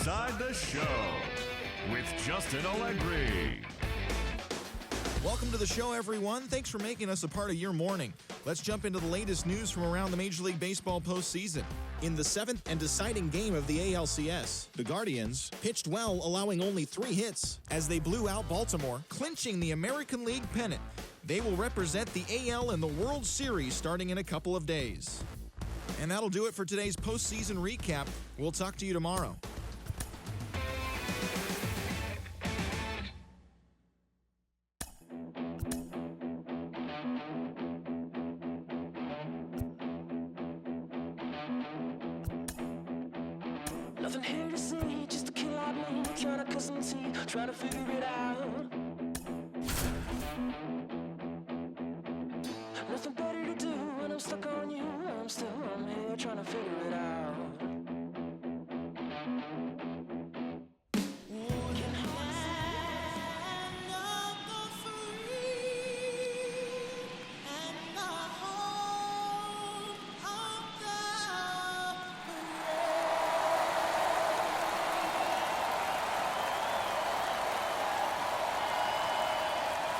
Inside the Show with Justin Allegri. Welcome to the show, everyone. Thanks for making us a part of your morning. Let's jump into the latest news from around the Major League Baseball postseason. In the seventh and deciding game of the ALCS, the Guardians pitched well, allowing only 3 hits as they blew out Baltimore, clinching the American League pennant. They will represent the AL in the World Series starting in a couple of days. And that'll do it for today's postseason recap. We'll talk to you tomorrow. Nothing here to see, just a kill out me, trying to cut some teeth, trying to figure it out. Nothing better to do when I'm stuck on you. I'm here trying to figure it out.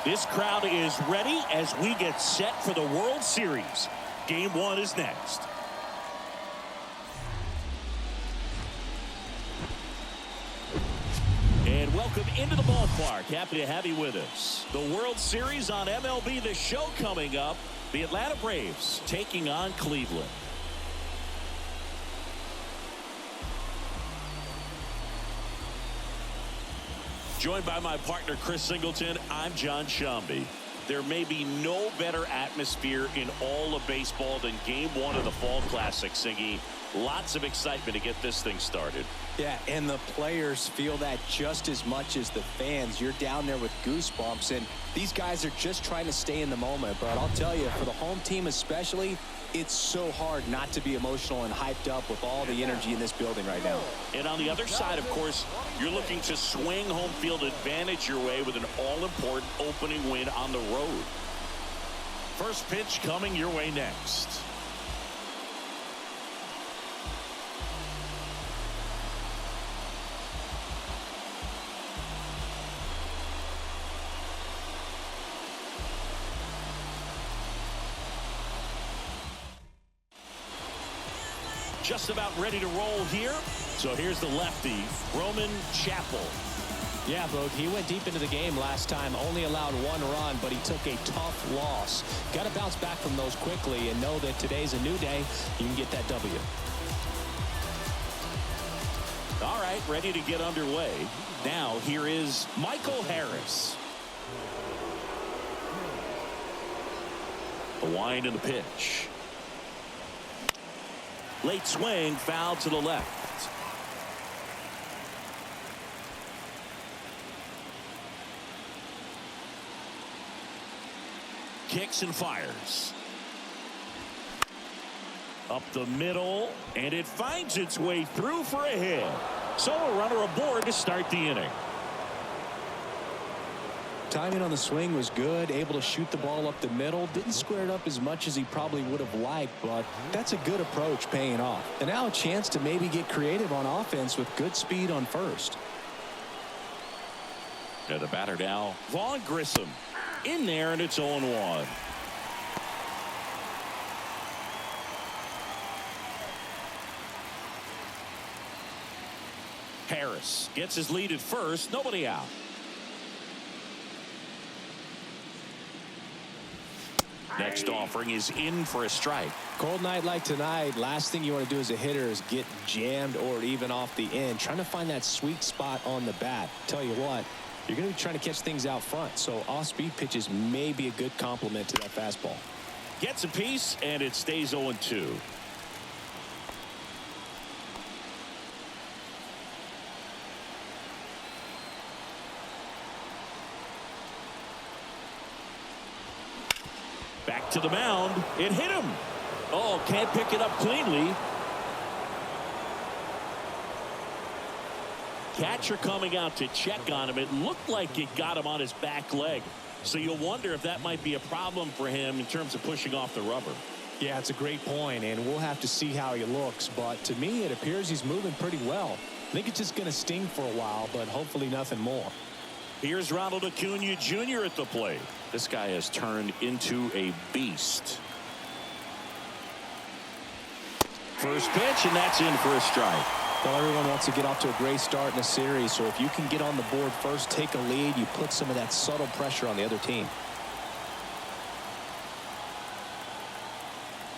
This crowd is ready as we get set for the World Series. Game 1 is next. And welcome into the ballpark. Happy to have you with us. The World Series on MLB The Show coming up. The Atlanta Braves taking on Cleveland. Joined by my partner, Chris Singleton, I'm John Shambi. There may be no better atmosphere in all of baseball than Game 1 of the Fall Classic, Singy. Lots of excitement to get this thing started. Yeah, and the players feel that just as much as the fans. You're down there with goosebumps, and these guys are just trying to stay in the moment. But I'll tell you, for the home team especially, it's so hard not to be emotional and hyped up with all the energy in this building right now. And on the other side, of course, you're looking to swing home field advantage your way with an all-important opening win on the road. First pitch coming your way next. Just about ready to roll here. So here's the lefty, Roman Chappell. Yeah, Boog, he went deep into the game last time, only allowed 1 run, but he took a tough loss. Got to bounce back from those quickly and know that today's a new day. You can get that W. All right, ready to get underway. Now here is Michael Harris. The wind and the pitch. Late swing, foul to the left. Kicks and fires. Up the middle, and it finds its way through for a hit. So a runner aboard to start the inning. Timing on the swing was good, able to shoot the ball up the middle. Didn't square it up as much as he probably would have liked, but that's a good approach paying off. And now a chance to maybe get creative on offense with good speed on first. And the batter now, Vaughn Grissom. In there, and it's 0-1. Harris gets his lead at first, nobody out. Next offering is in for a strike. Cold night like tonight, last thing you want to do as a hitter is get jammed or even off the end. Trying to find that sweet spot on the bat. Tell you what, you're going to be trying to catch things out front, so off-speed pitches may be a good complement to that fastball. Gets a piece, and it stays 0-2. Back to the mound. It hit him. Oh, can't pick it up cleanly. Catcher coming out to check on him. It looked like it got him on his back leg. So you'll wonder if that might be a problem for him in terms of pushing off the rubber. Yeah, it's a great point, and we'll have to see how he looks. But to me, it appears he's moving pretty well. think it's just going to sting for a while, but hopefully nothing more. Here's Ronald Acuna Jr. at the plate. This guy has turned into a beast. First pitch, and that's in for a strike. Well, everyone wants to get off to a great start in a series, so if you can get on the board first, take a lead, you put some of that subtle pressure on the other team.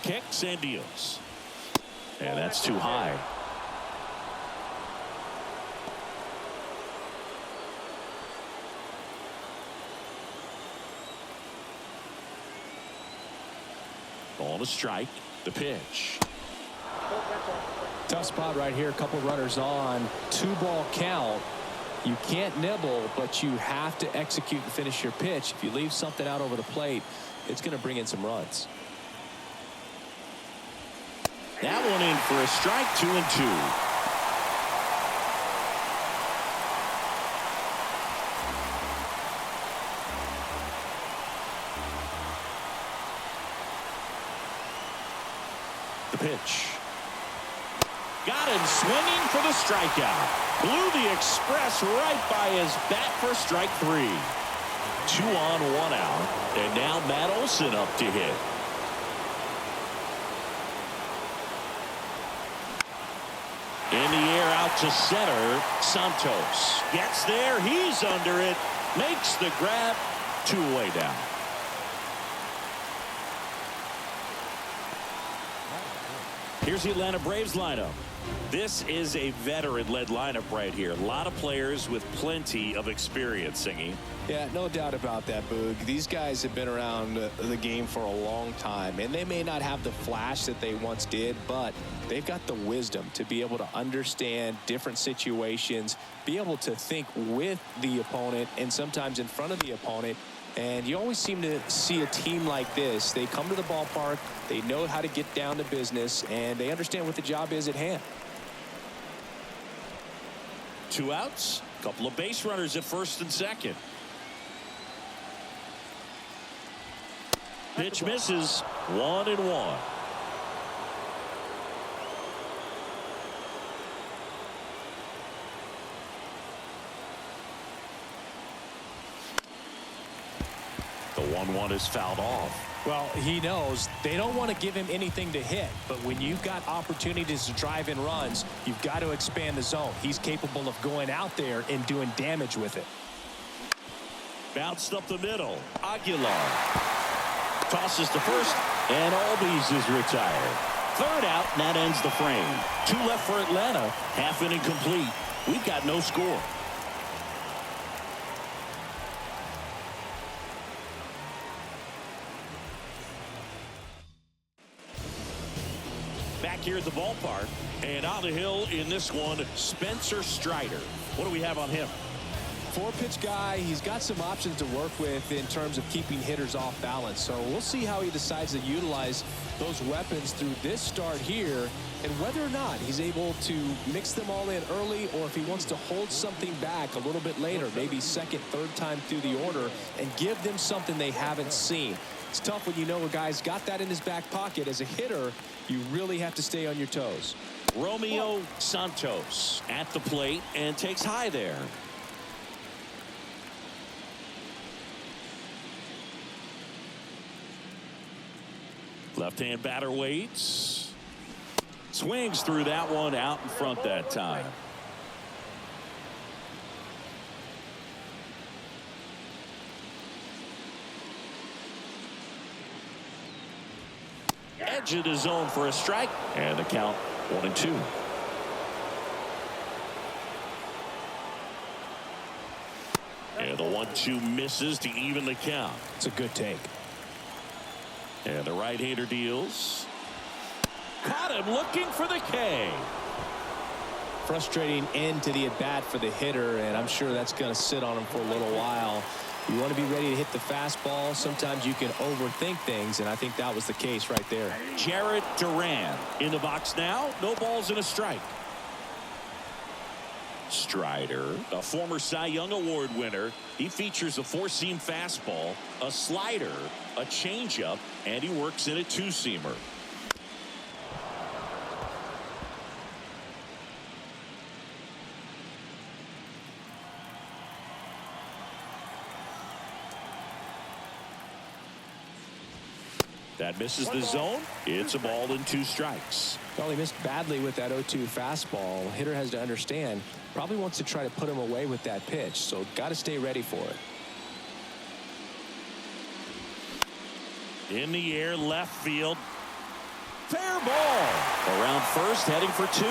Kicks and deals. And that's too high. Ball to strike. The pitch. Tough spot right here. A couple runners on. 2-ball count. You can't nibble, but you have to execute and finish your pitch. If you leave something out over the plate, it's going to bring in some runs. That one in for a strike. 2-2. The pitch. Got him swinging for the strikeout. Blew the express right by his bat for strike 3. 2 on, 1 out. And now Matt Olson up to hit. In the air out to center. Santos gets there. He's under it. Makes the grab. 2 away down. Here's the Atlanta Braves lineup. This is a veteran-led lineup right here. A lot of players with plenty of experience, Singy. Yeah, no doubt about that, Boog. These guys have been around the game for a long time, and they may not have the flash that they once did, but they've got the wisdom to be able to understand different situations, be able to think with the opponent and sometimes in front of the opponent. And you always seem to see a team like this. They come to the ballpark, they know how to get down to business, and they understand what the job is at hand. 2 outs, a couple of base runners at first and second. Pitch misses. 1-1. The 1-1 is fouled off. Well, he knows they don't want to give him anything to hit, but when you've got opportunities to drive in runs, you've got to expand the zone. He's capable of going out there and doing damage with it. Bounced up the middle. Aguilar tosses to first, and Albies is retired. 3rd out, and that ends the frame. 2 left for Atlanta. Half inning complete. We've got no score. Back here at the ballpark, and on the hill in this one, Spencer Strider. What do we have on him? 4-pitch guy. He's got some options to work with in terms of keeping hitters off balance. So we'll see how he decides to utilize those weapons through this start here, and whether or not he's able to mix them all in early, or if he wants to hold something back a little bit later, maybe 2nd, 3rd time through the order, and give them something they haven't seen. It's tough when you know a guy's got that in his back pocket. As a hitter, you really have to stay on your toes. Romeo Santos at the plate and takes high there. Left-hand batter waits. Swings through that one, out in front that time. Edge of the zone for a strike, and the count 1-2. And the 1-2 misses to even the count. It's a good take. And the right-hander deals. Caught him looking for the K. Frustrating end to the at-bat for the hitter, and I'm sure that's going to sit on him for a little while. You want to be ready to hit the fastball. Sometimes you can overthink things, and I think that was the case right there. Jarrett Duran in the box now. No balls and a strike. Strider, a former Cy Young Award winner. He features a 4-seam fastball, a slider, a changeup, and he works in a 2-seamer. That misses the zone. It's a ball and 2 strikes. Well, he missed badly with that 0-2 fastball. Hitter has to understand, probably wants to try to put him away with that pitch, so got to stay ready for it. In the air, left field. Fair ball. Around first, heading for 2.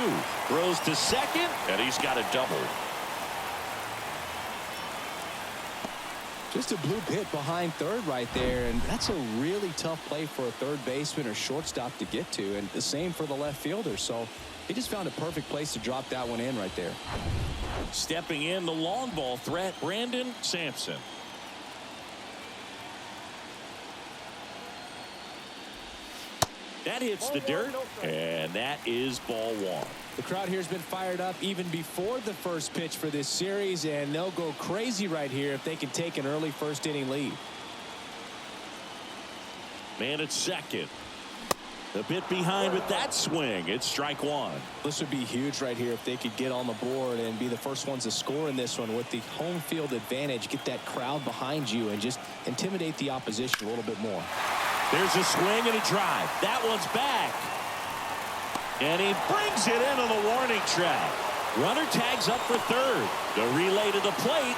Throws to second, and he's got a double. Just a blue pit behind third right there, and that's a really tough play for a third baseman or shortstop to get to, and the same for the left fielder. So he just found a perfect place to drop that one in right there. Stepping in, the long ball threat, Brandon Sampson. That hits the dirt, and that is ball 1. The crowd here has been fired up even before the first pitch for this series, and they'll go crazy right here if they can take an early first inning lead. Man at second. A bit behind with that swing. It's strike 1. This would be huge right here if they could get on the board and be the first ones to score in this one with the home field advantage. Get that crowd behind you and just intimidate the opposition a little bit more. There's a swing and a drive. That one's back. And he brings it into the warning track. Runner tags up for third. The relay to the plate.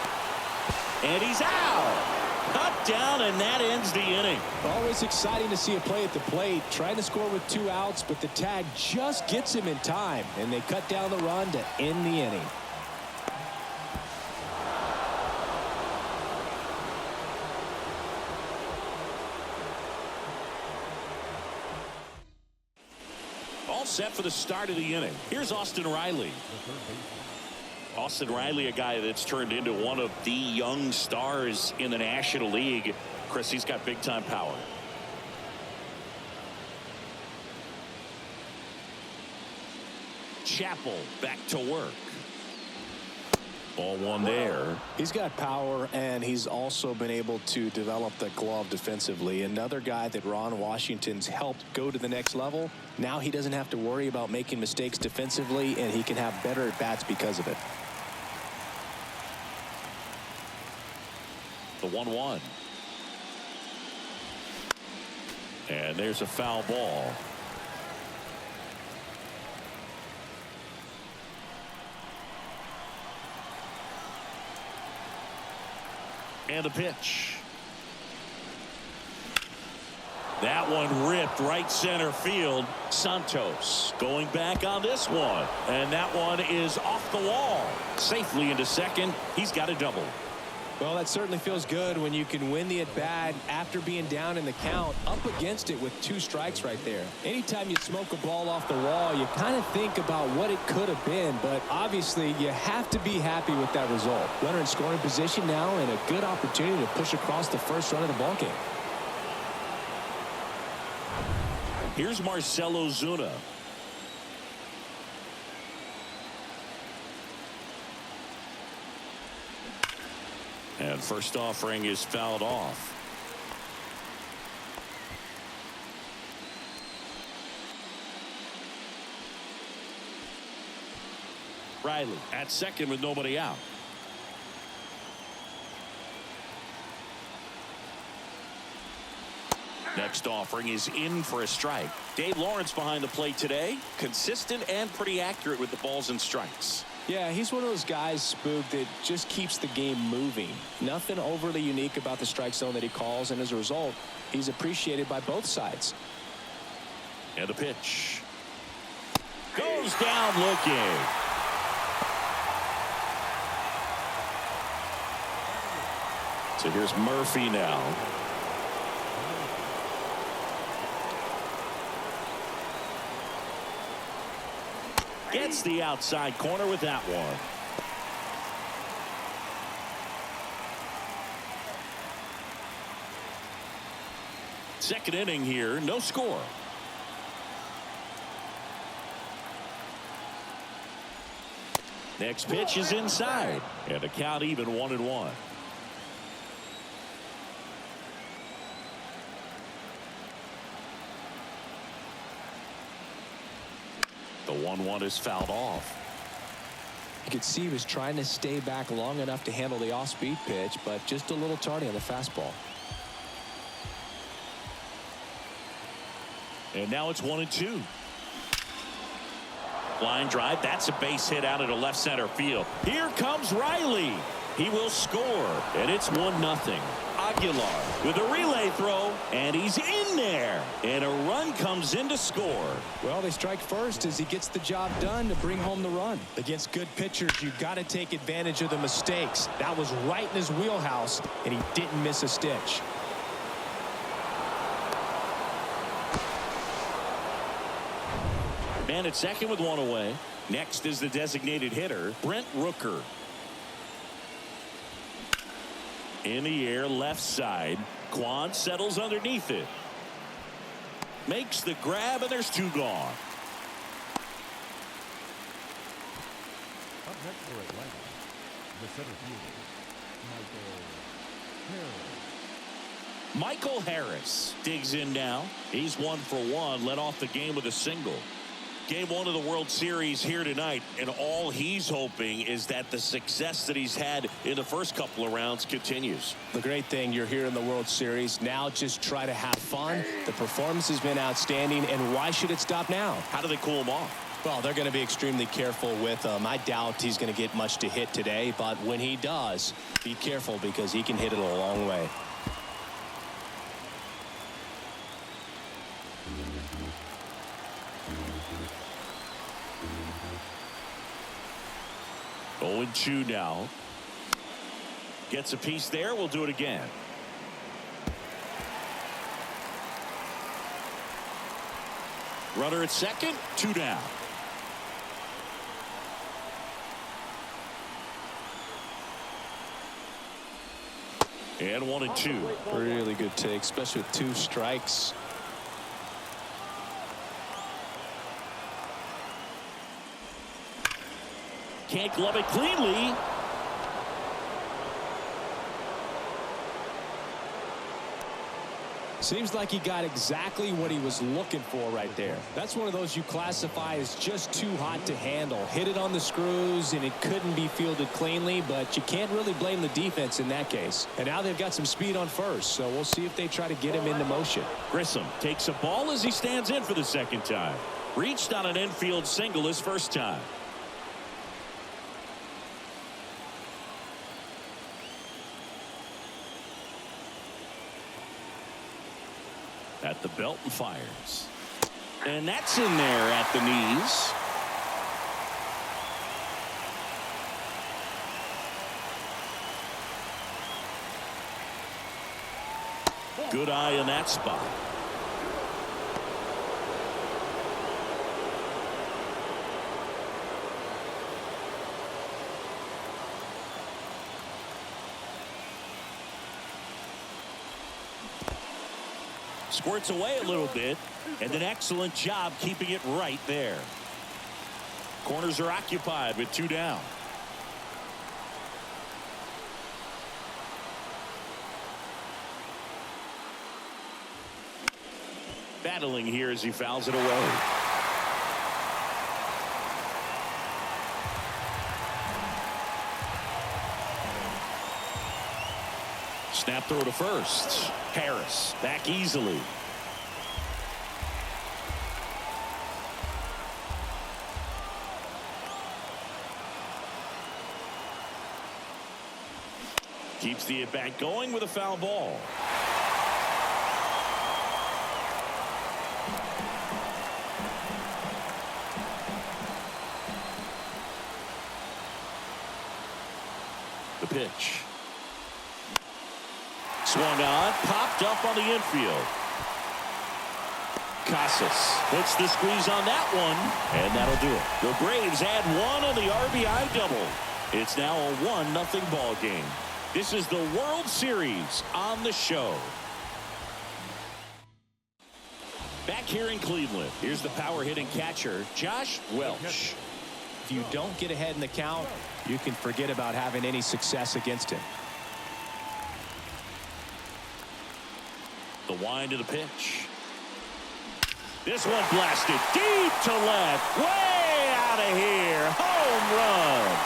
And he's out. Cut down, and that ends the inning. Always exciting to see a play at the plate. Trying to score with 2 outs, but the tag just gets him in time. And they cut down the run to end the inning. Set for the start of the inning. Here's Austin Riley. Austin Riley, a guy that's turned into one of the young stars in the National League. Chris, he's got big time power. Chappell back to work. Ball 1 there. He's got power, and he's also been able to develop the glove defensively. Another guy that Ron Washington's helped go to the next level. Now he doesn't have to worry about making mistakes defensively, and he can have better at-bats because of it. The 1-1. And there's a foul ball. And a pitch. That one ripped right center field. Santos going back on this one. And that one is off the wall. Safely into second. He's got a double. Well, that certainly feels good when you can win the at-bat after being down in the count, up against it with 2 strikes right there. Anytime you smoke a ball off the wall, you kind of think about what it could have been, but obviously you have to be happy with that result. Runner in scoring position now and a good opportunity to push across the first run of the ballgame. Here's Marcell Ozuna. And first offering is fouled off. Riley at second with nobody out. Next offering is in for a strike. Dave Lawrence behind the plate today. Consistent and pretty accurate with the balls and strikes. Yeah, he's one of those guys, Spook, that just keeps the game moving. Nothing overly unique about the strike zone that he calls, and as a result, he's appreciated by both sides. And a pitch. Goes down looking. So here's Murphy now. Gets the outside corner with that one. Second inning here, no score. Next pitch is inside, and a count even 1-1. The 1-1 is fouled off. You could see he was trying to stay back long enough to handle the off-speed pitch, but just a little tardy on the fastball. And now it's 1-2. Line drive. That's a base hit out into left center field. Here comes Riley. He will score, and it's 1-0. Aguilar with a relay throw, and he's in there. And a run comes in to score. Well, they strike first as he gets the job done to bring home the run. Against good pitchers, you've got to take advantage of the mistakes. That was right in his wheelhouse, and he didn't miss a stitch. Man at second with one away. Next is the designated hitter, Brent Rooker. In the air, left side. Kwan settles underneath it. Makes the grab, and there's 2 gone. Up next for Atlanta, the center fielder, Michael Harris digs in now. He's 1 for 1. Led off the game with a single. Game 1 of the World Series here tonight, and all he's hoping is that the success that he's had in the first couple of rounds continues. The great thing, you're here in the World Series. Now just try to have fun. The performance has been outstanding, and why should it stop now? How do they cool him off? Well, they're going to be extremely careful with him. I doubt he's going to get much to hit today, but when he does, be careful because he can hit it a long way. Oh, 0-2 now. Gets a piece there. We'll do it again. Runner at second. 2 down. And 1-2. Really good take, especially with 2 strikes. Can't glove it cleanly. Seems like he got exactly what he was looking for right there. That's one of those you classify as just too hot to handle. Hit it on the screws, and it couldn't be fielded cleanly, but you can't really blame the defense in that case. And now they've got some speed on first, so we'll see if they try to get him into motion. Grissom takes a ball as he stands in for the second time. Reached on an infield single his first time. At the belt and fires. And that's in there at the knees. Good eye in that spot. Squirts away a little bit, and an excellent job keeping it right there. Corners are occupied with 2 down. Battling here as he fouls it away. Snap throw to first. Harris back easily. Keeps the at-bat going with a foul ball. The pitch. Swung on, popped up on the infield. Casas puts the squeeze on that one, and that'll do it. The Braves add 1 on the RBI double. It's now a 1-0 ball game. This is the World Series on the show. Back here in Cleveland, here's the power hitting catcher, Josh Welch. If you don't get ahead in the count, you can forget about having any success against him. The wind of the pitch. This one blasted deep to left. Way out of here. Home run.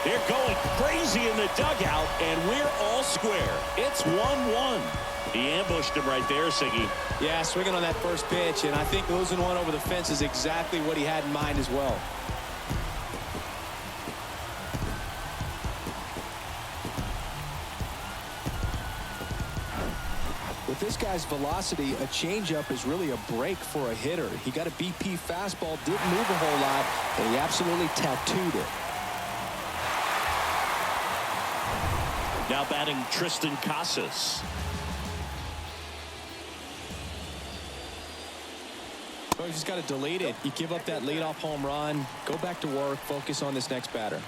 They're going crazy. easy in the dugout, and we're all square. It's 1-1. He ambushed him right there, Siggy. Yeah, swinging on that first pitch, and I think losing one over the fence is exactly what he had in mind as well. With this guy's velocity, a changeup is really a break for a hitter. He got a BP fastball, didn't move a whole lot, and he absolutely tattooed it. Now batting Tristan Casas. Well, you just got to delete it. You give up that leadoff home run, go back to work, focus on this next batter.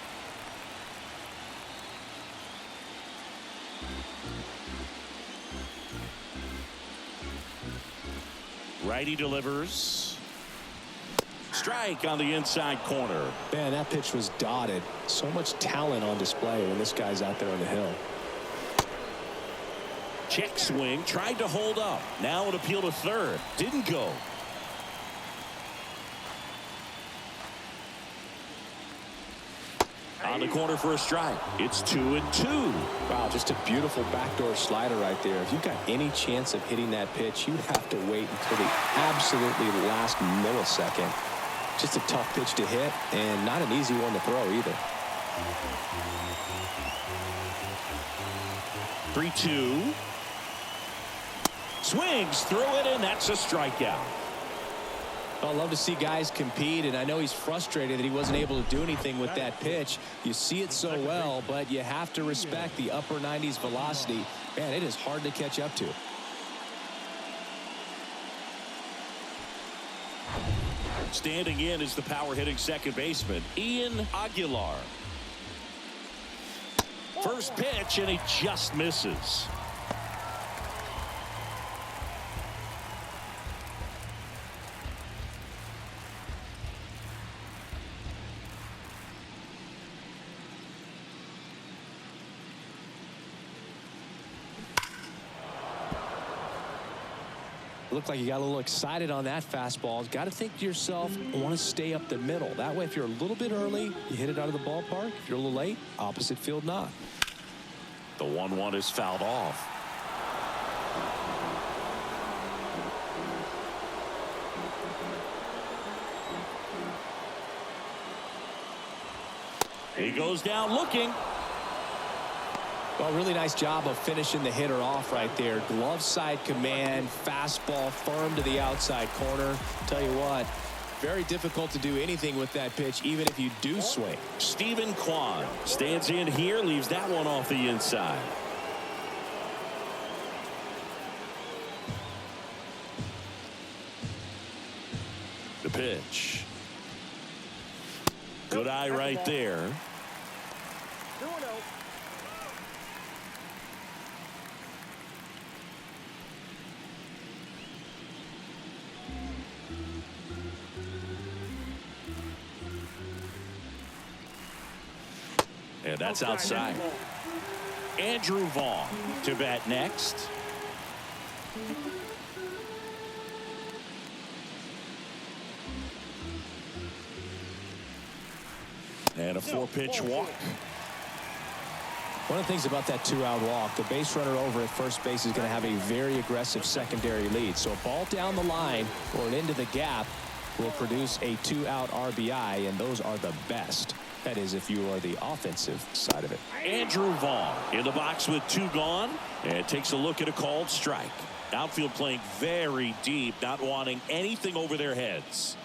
Righty delivers. Strike on the inside corner. Man, that pitch was dotted. So much talent on display when this guy's out there on the hill. Check swing, tried to hold up. Now an appeal to third. Didn't go. On the corner for a strike. It's 2-2. Wow, just a beautiful backdoor slider right there. If you've got any chance of hitting that pitch, you have to wait until the absolutely last millisecond. Just a tough pitch to hit, and not an easy one to throw either. 3-2. Swings through it, and that's a strikeout. I love to see guys compete, and I know he's frustrated that he wasn't able to do anything with that pitch. You see it so well, but you have to respect the upper 90s velocity. Man, it is hard to catch up to. Standing in is the power-hitting second baseman, Ian Aguilar. First pitch, and he just misses. Looked like you got a little excited on that fastball. Got to think to yourself, I want to stay up the middle. That way, if you're a little bit early, you hit it out of the ballpark. If you're a little late, opposite field knock. The 1-1 is fouled off. He goes down looking. Well, really nice job of finishing the hitter off right there. Glove side command, fastball firm to the outside corner. Tell you what, very difficult to do anything with that pitch, even if you do swing. Stephen Kwan stands in here, leaves that one off the inside. The pitch. Good eye right there. And that's outside. Andrew Vaughn to bat next. And a 4-pitch walk. One of the things about that 2-out walk, the base runner over at first base is going to have a very aggressive secondary lead. So a ball down the line or into the gap will produce a 2-out RBI, and those are the best. That is, if you are the offensive side of it. Andrew Vaughn in the box with 2 gone, and takes a look at a called strike. Outfield playing very deep, not wanting anything over their heads.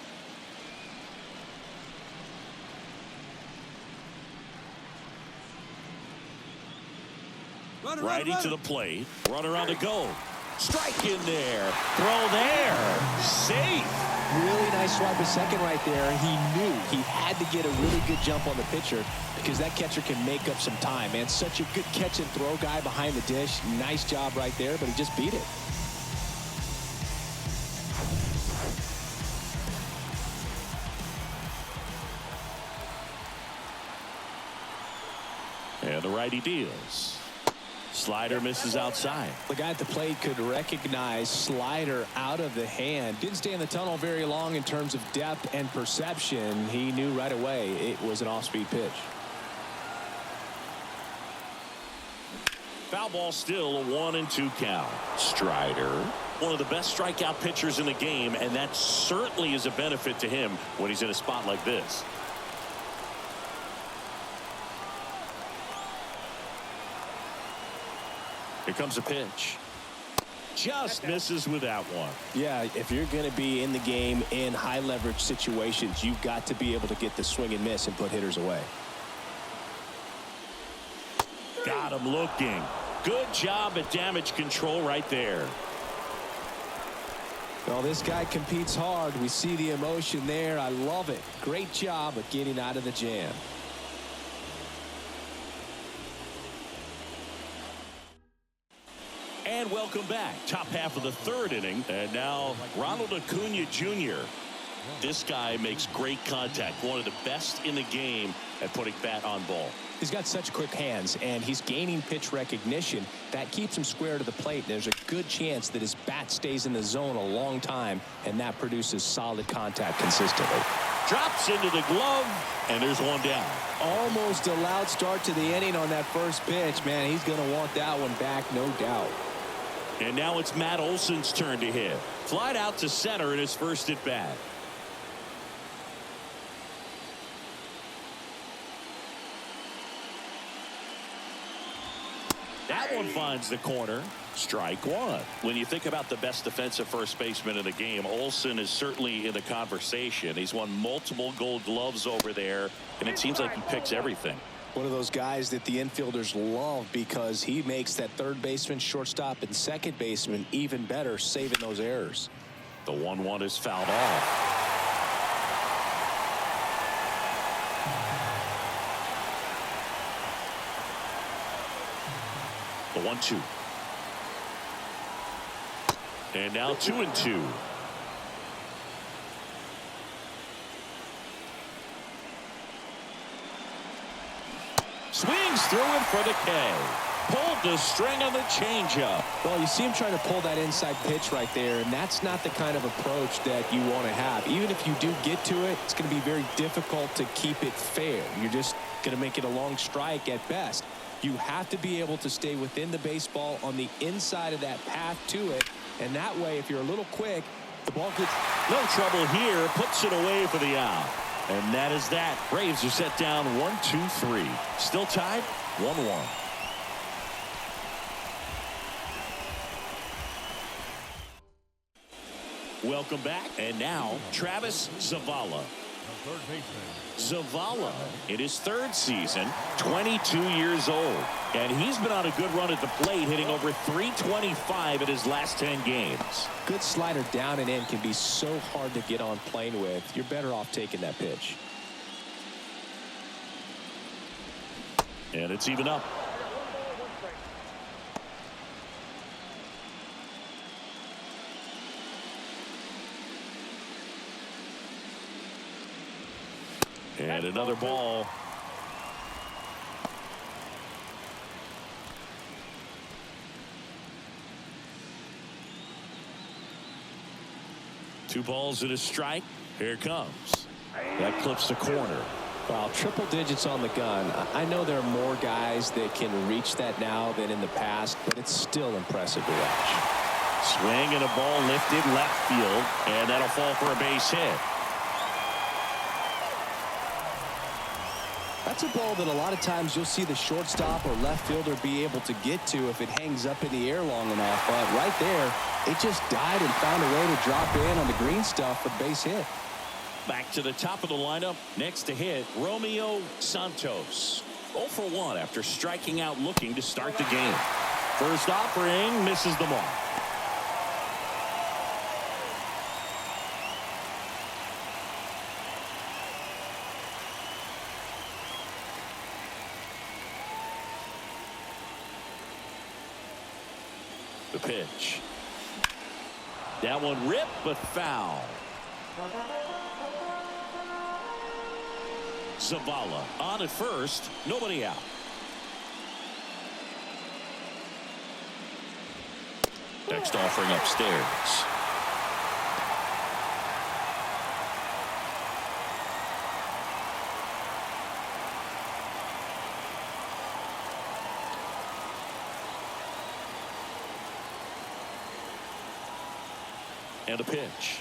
Righty to the plate. Runner on the go. Strike in there. Throw there. Safe. Really nice swipe of second right there. He knew he had to get a really good jump on the pitcher because that catcher can make up some time, man. Such a good catch and throw guy behind the dish. Nice job right there, but he just beat it. And the righty deals. Slider misses outside. The guy at the plate could recognize slider out of the hand. Didn't stay in the tunnel very long in terms of depth and perception. He knew right away it was an off-speed pitch. Foul ball still, a 1-2 count. Strider, one of the best strikeout pitchers in the game, and that certainly is a benefit to him when he's in a spot like this. Here comes a pitch. Just misses with that one. Yeah, if you're going to be in the game in high leverage situations, you've got to be able to get the swing and miss and put hitters away. Got him looking. Good job at damage control right there. Well, this guy competes hard. We see the emotion there. I love it. Great job of getting out of the jam. And welcome back. Top half of the third inning. And now Ronald Acuna Jr. This guy makes great contact. One of the best in the game at putting bat on ball. He's got such quick hands, and he's gaining pitch recognition. That keeps him square to the plate. There's a good chance that his bat stays in the zone a long time, and that produces solid contact consistently. Drops into the glove, and there's one down. Almost a loud start to the inning on that first pitch. Man, he's going to want that one back, no doubt. And now it's Matt Olson's turn to hit. Flied out to center in his first at bat. That one finds the corner. Strike one. When you think about the best defensive first baseman in the game, Olson is certainly in the conversation. He's won multiple Gold Gloves over there, and it seems like he picks everything. One of those guys that the infielders love because he makes that third baseman, shortstop, and second baseman even better, saving those errors. The 1-1 is fouled off. The 1-2. And now 2-2. Swings through it for the K. Pulled the string on the changeup. Well, you see him trying to pull that inside pitch right there, and that's not the kind of approach that you want to have. Even if you do get to it, it's going to be very difficult to keep it fair. You're just going to make it a long strike at best. You have to be able to stay within the baseball on the inside of that path to it, and that way, if you're a little quick, the ball gets... No trouble here. Puts it away for the out. And that is that. Braves are set down 1-2-3. Still tied 1-1. Welcome back. And now Travis Zavala. The third baseman. Zavala in his third season, 22 years old. And he's been on a good run at the plate, hitting over .325 in his last 10 games. Good slider down and in can be so hard to get on plane with. You're better off taking that pitch. And it's even up. And another ball. Two balls and a strike. Here it comes. That clips the corner. Wow, triple digits on the gun. I know there are more guys that can reach that now than in the past, but it's still impressive to watch. Swing and a ball lifted left field, and that'll fall for a base hit. That's a ball that a lot of times you'll see the shortstop or left fielder be able to get to if it hangs up in the air long enough. But right there, it just died and found a way to drop in on the green stuff for base hit. Back to the top of the lineup. Next to hit, Romeo Santos. 0 for 1 after striking out looking to start the game. First offering misses the mark. The pitch. That one ripped, but foul. Zavala on at first, nobody out. Next offering upstairs. And a pitch.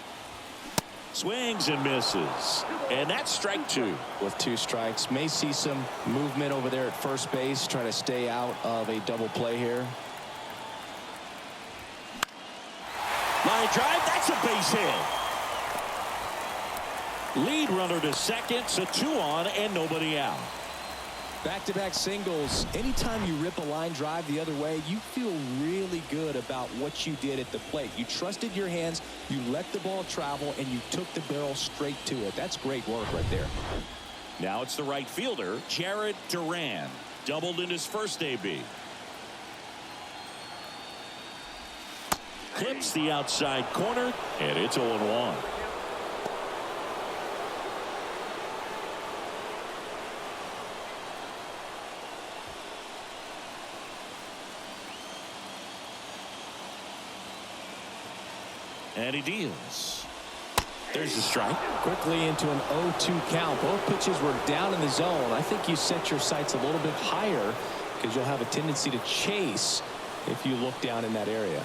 Swings and misses. And that's strike two. With 2 strikes. May see some movement over there at first base, trying to stay out of a double play here. Line drive, that's a base hit. Lead runner to second, so 2 on and nobody out. Back-to-back singles. Anytime you rip a line drive the other way, you feel really good about what you did at the plate. You trusted your hands, you let the ball travel, and you took the barrel straight to it. That's great work right there. Now it's the right fielder, Jared Duran. Doubled in his first AB. Clips the outside corner, and it's 0-1. And he deals. There's the strike. Quickly into an 0-2 count. Both pitches were down in the zone. I think you set your sights a little bit higher because you'll have a tendency to chase if you look down in that area.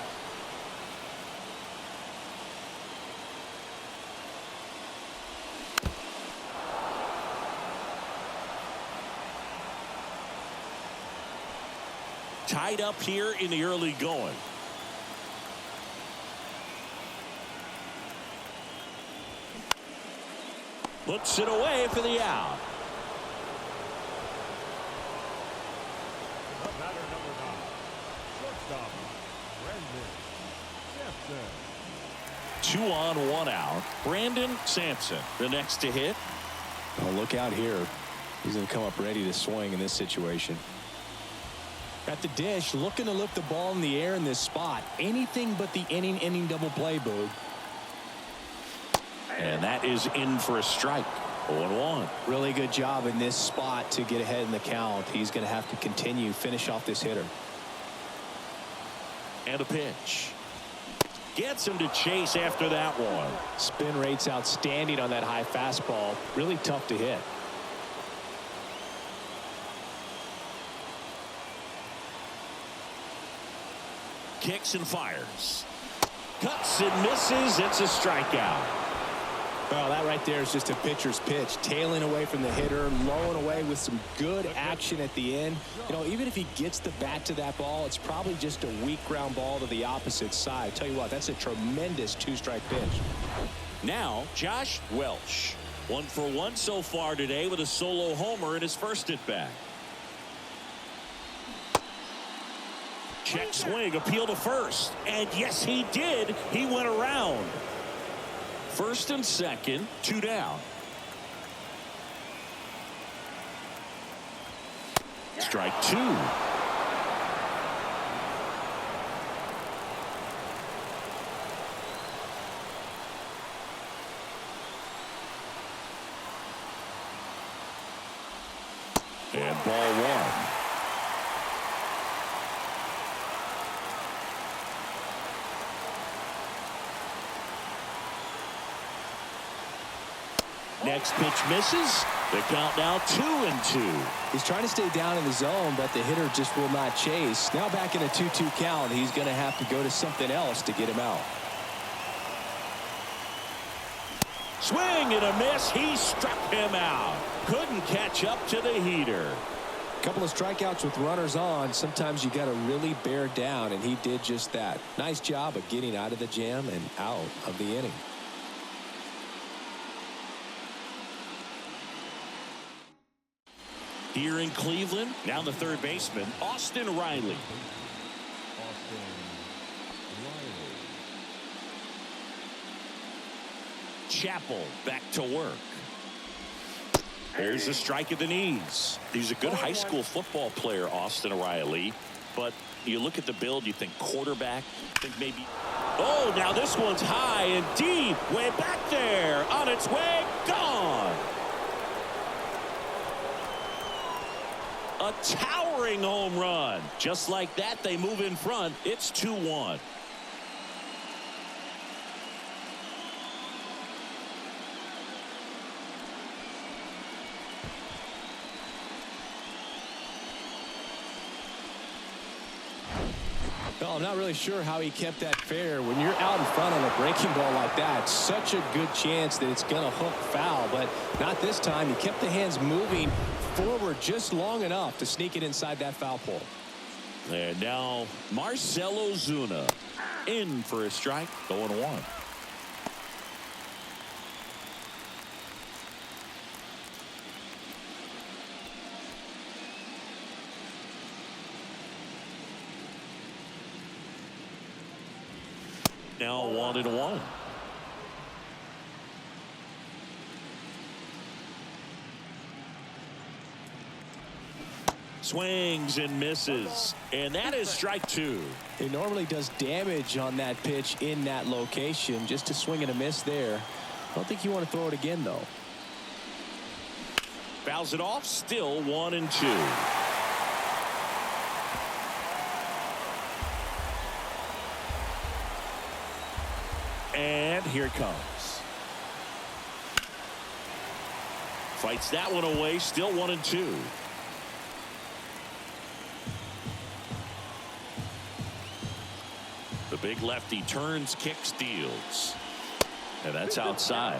Tied up here in the early going. Puts it away for the out. The batter number 9, shortstop, Brandon Sampson. 2 on, 1 out. Brandon Sampson, the next to hit. Oh, look out here. He's going to come up ready to swing in this situation. At the dish, looking to lift the ball in the air in this spot. Anything but the inning double play, Boog. And that is in for a strike. 0-1. Really good job in this spot to get ahead in the count. He's going to have to finish off this hitter. And a pitch. Gets him to chase after that one. Spin rate's outstanding on that high fastball. Really tough to hit. Kicks and fires. Cuts and misses. It's a strikeout. Well, that right there is just a pitcher's pitch. Tailing away from the hitter, lowing away with some good action at the end. You know, even if he gets the bat to that ball, it's probably just a weak ground ball to the opposite side. Tell you what, that's a tremendous 2-strike pitch. Now, Josh Welch. 1 for 1 so far today with a solo homer in his first at-bat. Check swing, appeal to first. And yes, he did. He went around. First and second, 2 down. Strike 2. And ball 1. Next pitch misses. The count now 2-2. He's trying to stay down in the zone, but the hitter just will not chase. Now back in a 2-2 count, he's going to have to go to something else to get him out. Swing and a miss. He struck him out. Couldn't catch up to the heater. A couple of strikeouts with runners on. Sometimes you got to really bear down, and he did just that. Nice job of getting out of the jam and out of the inning. Here in Cleveland, now the third baseman, Austin Riley. Austin Riley. Chappell back to work. There's a strike at the knees. He's a good high school football player, Austin Riley. But you look at the build, you think quarterback, think maybe. Oh, now this one's high and deep. Way back there. On its way. Gone. A towering home run. Just like that, they move in front. It's 2-1. Well, I'm not really sure how he kept that fair. When you're out in front on a breaking ball like that, such a good chance that it's going to hook foul, but not this time. He kept the hands moving forward just long enough to sneak it inside that foul pole. And now Marcell Ozuna in for a strike, 0-1. Now 1-1. Swings and misses, and that is strike 2. He normally does damage on that pitch in that location. Just to swing and a miss there. I don't think you want to throw it again, though. Fouls it off, still 1-2. And here it comes. Fights that one away, still 1-2. The big lefty turns, kicks, steals. And that's outside.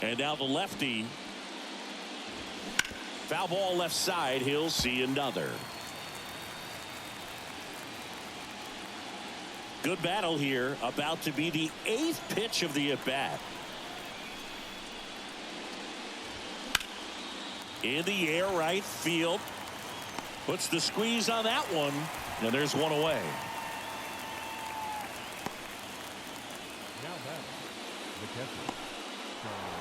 And now the lefty. Foul ball left side. He'll see another. Good battle here. About to be the 8th pitch of the at-bat. In the air, right field. Puts the squeeze on that one. And there's one away. Now batting, the catcher.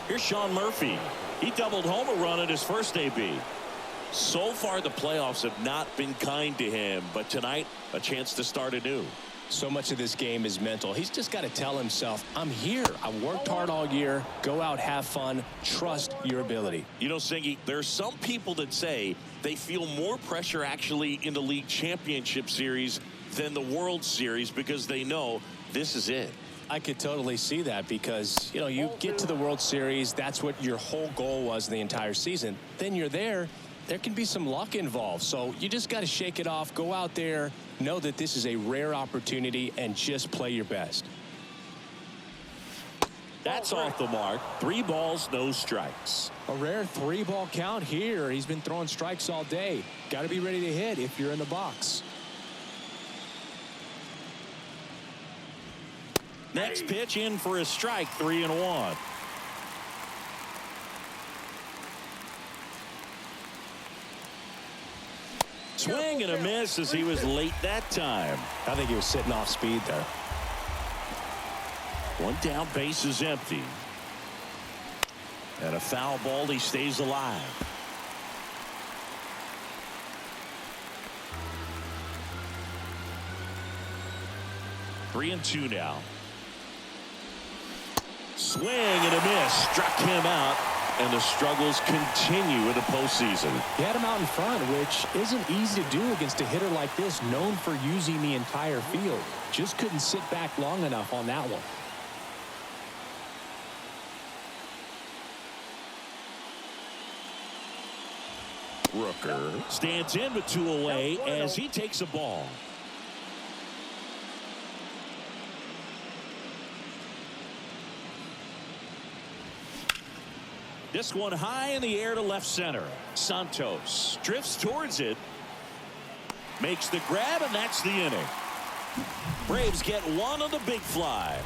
Here's Sean Murphy. He doubled home a run at his first AB. So far, the playoffs have not been kind to him, but tonight, a chance to start anew. So much of this game is mental. He's just got to tell himself, I'm here. I've worked hard all year. Go out, have fun, trust your ability. You know, Singy, there's some people that say they feel more pressure actually in the league championship series than the World Series because they know this is it. I could totally see that because, you know, you get to the World Series. That's what your whole goal was the entire season. Then you're there. There can be some luck involved. So you just got to shake it off. Go out there. Know that this is a rare opportunity and just play your best. That's off the mark. 3 balls, no strikes. A rare 3-ball count here. He's been throwing strikes all day. Got to be ready to hit if you're in the box. Next pitch in for a strike, 3-1. Swing and a miss as he was late that time. I think he was sitting off speed there. One down, base is empty. And a foul ball, he stays alive. Three and two now. Swing and a miss. Struck him out. And the struggles continue in the postseason. He had him out in front, which isn't easy to do against a hitter like this, known for using the entire field. Just couldn't sit back long enough on that one. Rooker stands in with 2 away as he takes a ball. This one high in the air to left center. Santos drifts towards it. Makes the grab, and that's the inning. Braves get one on the big fly.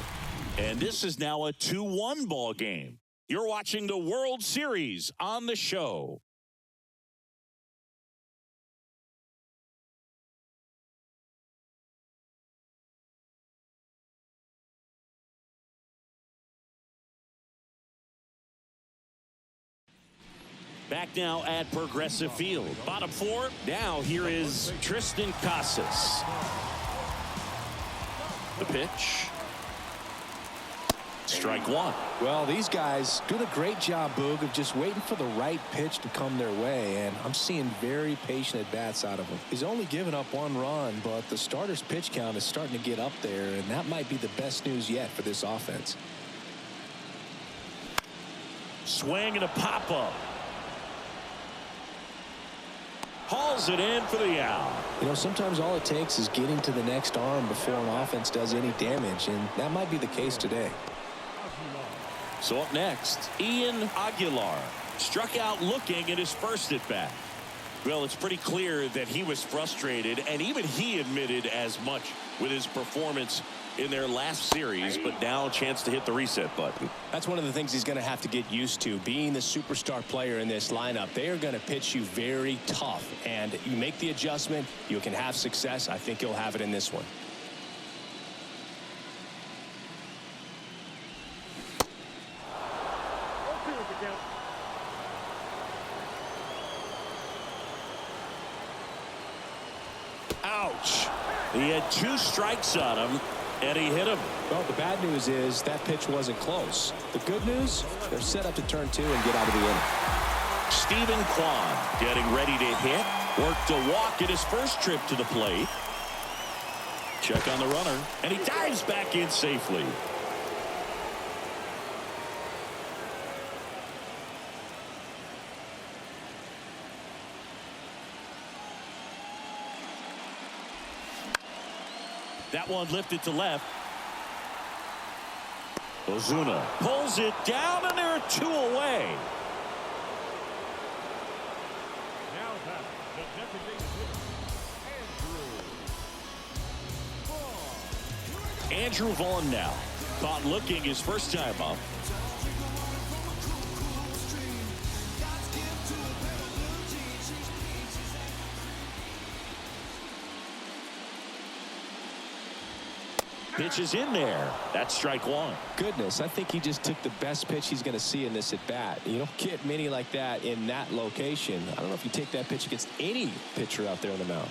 And this is now a 2-1 ball game. You're watching the World Series on the show. Back now at Progressive Field. Bottom 4. Now here is Triston Casas. The pitch. Strike one. Well, these guys doing a great job, Boog, of just waiting for the right pitch to come their way, and I'm seeing very patient at-bats out of him. He's only given up 1 run, but the starter's pitch count is starting to get up there, and that might be the best news yet for this offense. Swing and a pop-up. Hauls it in for the out. You know, sometimes all it takes is getting to the next arm before an offense does any damage, and that might be the case today. So up next, Ian Aguilar struck out looking at his first at bat. Well, it's pretty clear that he was frustrated, and even he admitted as much with his performance in their last series, but now a chance to hit the reset button. That's one of the things he's going to have to get used to, being the superstar player in this lineup. They are going to pitch you very tough, and you make the adjustment, you can have success. I think you'll have it in this one. Ouch. He had 2 strikes on him, and he hit him. Well, the bad news is that pitch wasn't close. The good news, they're set up to turn 2 and get out of the inning. Stephen Kwan getting ready to hit. Worked a walk at his first trip to the plate. Check on the runner, and he dives back in safely. That one lifted to left. Ozuna pulls it down, and there are 2 away. Now batting, the designated hitter, Andrew Vaughn now. Caught looking his first time up. Pitch is in there. That's strike 1. Goodness, I think he just took the best pitch he's going to see in this at bat. You don't get many like that in that location. I don't know if you take that pitch against any pitcher out there on the mound.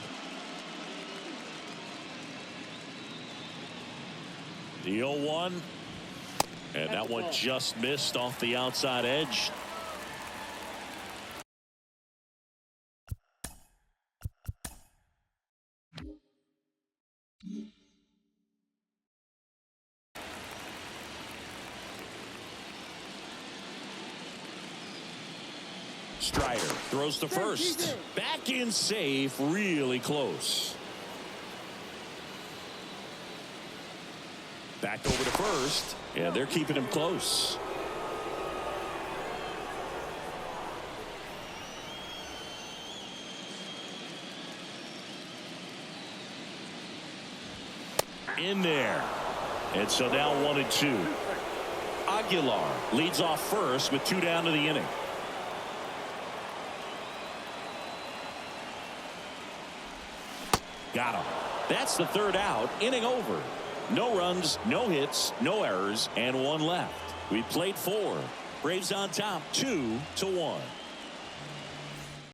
The 0-1. And that one just missed off the outside edge. Strider throws to first. Back in safe, really close. Back over to first, and they're keeping him close. In there. And so now 1-2. Aguilar leads off first with 2 down to the inning. Got him. That's the 3rd out. Inning over. No runs, no hits, no errors, and 1 left. We played 4. Braves on top 2-1.